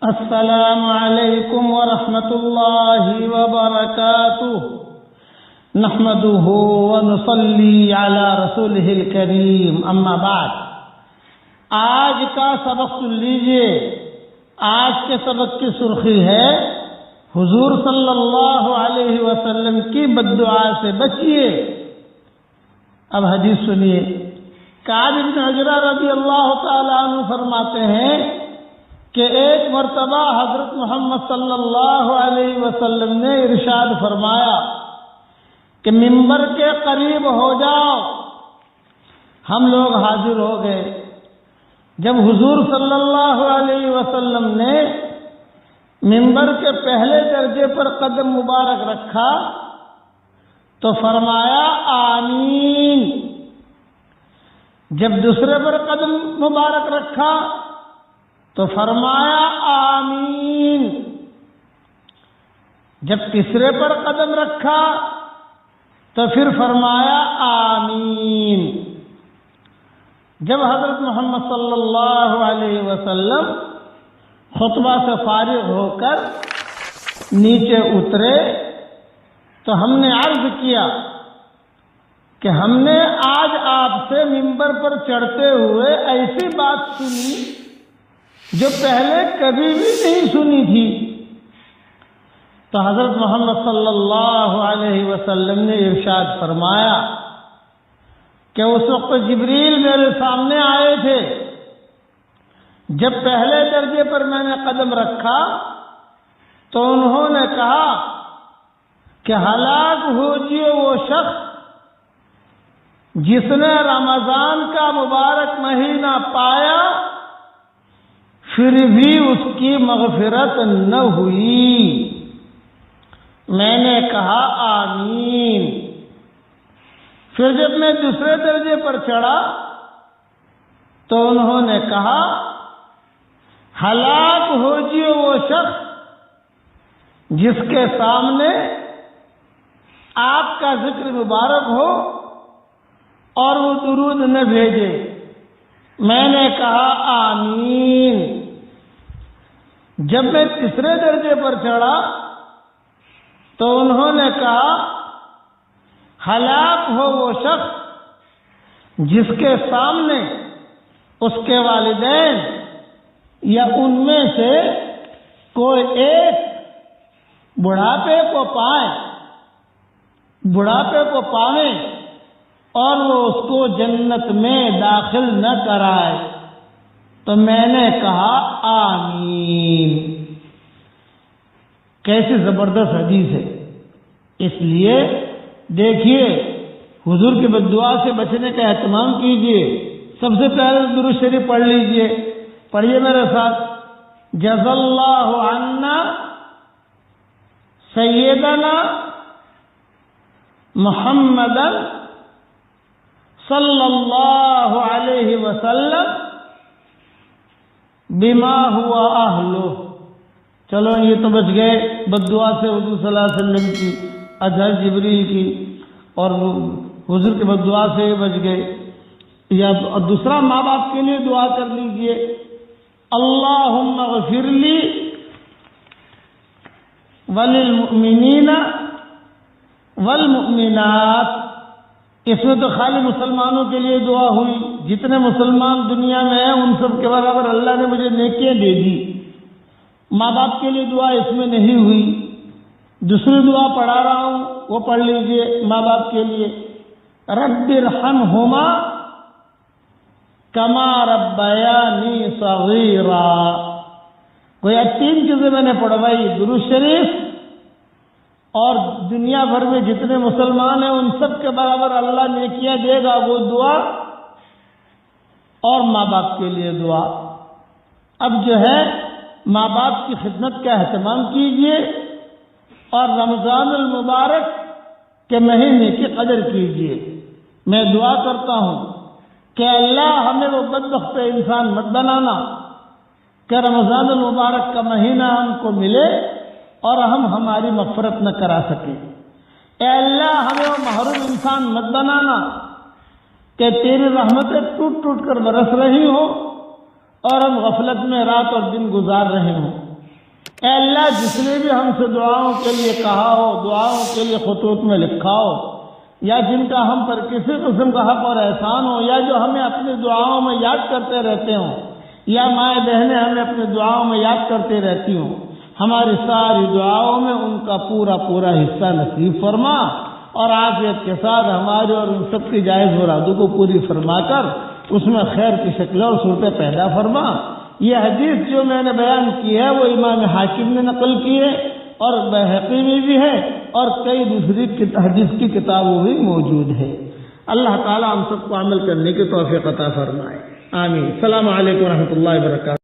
السلام علیکم ورحمۃ اللہ وبرکاتہ نحمده ونصلی علی رسولہ الکریم اما بعد۔ آج کا سبق سن لیجئے۔ آج کے سبق کی سرخی ہے حضور صلی اللہ علیہ وسلم کی بد دعا سے بچیے۔ اب حدیث سنیے۔ کعب بن عجرہ رضی اللہ تعالی عنہ فرماتے ہیں کہ ایک مرتبہ حضرت محمد صلی اللہ علیہ وسلم نے ارشاد فرمایا کہ ممبر کے قریب ہو جاؤ۔ ہم لوگ حاضر ہو گئے۔ جب حضور صلی اللہ علیہ وسلم نے ممبر کے پہلے درجے پر قدم مبارک رکھا تو فرمایا آمین۔ جب دوسرے پر قدم مبارک رکھا تو فرمایا آمین۔ جب تیسرے پر قدم رکھا تو پھر فرمایا آمین۔ جب حضرت محمد صلی اللہ علیہ وسلم خطبہ سے فارغ ہو کر نیچے اترے تو ہم نے عرض کیا کہ ہم نے آج آپ سے ممبر پر چڑھتے ہوئے ایسی بات سنی جو پہلے کبھی بھی نہیں سنی تھی۔ تو حضرت محمد صلی اللہ علیہ وسلم نے ارشاد فرمایا کہ اس وقت جبریل میرے سامنے آئے تھے۔ جب پہلے درجے پر میں نے قدم رکھا تو انہوں نے کہا کہ ہلاک ہوجیے وہ شخص جس نے رمضان کا مبارک مہینہ پایا پھر بھی اس کی مغفرت نہ ہوئی۔ میں نے کہا آمین۔ پھر جب میں دوسرے درجے پر چڑھا تو انہوں نے کہا ہلاک ہوجیے وہ شخص جس کے سامنے آپ کا ذکر مبارک ہو اور وہ درود نہ بھیجے۔ میں نے کہا آمین۔ جب میں تیسرے درجے پر چڑھا تو انہوں نے کہا ہلاک ہو وہ شخص جس کے سامنے اس کے والدین یا ان میں سے کوئی ایک بڑھاپے کو پائے اور وہ اس کو جنت میں داخل نہ کرائے۔ تو میں نے کہا آمین۔ کیسی زبردست حدیث ہے۔ اس لیے دیکھیے حضور کی بد دعا سے بچنے کا اہتمام کیجیے۔ سب سے پہلے درود شریف پڑھ لیجیے۔ پڑھیے میرے ساتھ۔ جزا اللہ عنا سیدنا محمدا صلی اللہ علیہ وسلم بما ہوا اہلہ۔ چلو یہ تو بچ گئے بد دعا سے حضور صلی اللہ علیہ وسلم کی، اظہر جبریل کی، اور حضور کی بد دعا سے بچ گئے۔ یا دوسرا ماں باپ کے لیے دعا کر لیجئے، اللہم اغفر لی وللمؤمنین والمؤمنات۔ اس میں تو خالی مسلمانوں کے لیے دعا ہوئی، جتنے مسلمان دنیا میں ہیں ان سب کے برابر اللہ نے مجھے نیکیاں دے دی۔ ماں باپ کے لیے دعا اس میں نہیں ہوئی۔ دوسری دعا پڑھا رہا ہوں، وہ پڑھ لیجئے ماں باپ کے لیے۔ رب ارحمہما کما ربیانی صغیرا۔ گویا تین چیزیں میں نے پڑھوائی، درود شریف، اور دنیا بھر میں جتنے مسلمان ہیں ان سب کے برابر اللہ نیکیاں دے گا وہ دعا، اور ماں باپ کے لیے دعا۔ اب جو ہے ماں باپ کی خدمت کا اہتمام کیجیے اور رمضان المبارک کے مہینے کی قدر کیجیے۔ میں دعا کرتا ہوں کہ اللہ ہمیں وہ بدبخت انسان مت بنانا کہ رمضان المبارک کا مہینہ ہم کو ملے اور ہم ہماری مغفرت نہ کرا سکیں۔ اے اللہ ہمیں وہ محروم انسان مت بنانا کہ تیری رحمتیں ٹوٹ ٹوٹ کر برس رہی ہوں اور ہم غفلت میں رات اور دن گزار رہے ہوں۔ اے اللہ جس نے بھی ہم سے دعاؤں کے لیے کہا ہو، دعاؤں کے لیے خطوط میں لکھا ہو، یا جن کا ہم پر کسی قسم کا حق اور احسان ہو، یا جو ہمیں اپنی دعاؤں میں یاد کرتے رہتے ہوں، یا مائیں بہنیں ہمیں اپنی دعاؤں میں یاد کرتے رہتی ہوں، ہماری ساری دعاؤں میں ان کا پورا پورا حصہ نصیب فرما، اور عافیت کے ساتھ ہماری اور ان سب کی جائز مرادوں کو پوری فرما کر اس میں خیر کی شکلیں اور صورتیں پیدا فرما۔ یہ حدیث جو میں نے بیان کی ہے وہ امام حاکم نے نقل کی ہے، اور بحقی میں بھی ہے، اور کئی دوسری حدیث کی کتابوں بھی موجود ہے۔ اللہ تعالی ہم سب کو عمل کرنے کی توفیق عطا فرمائے، آمین۔ السلام علیکم ورحمۃ اللہ وبرکاتہ۔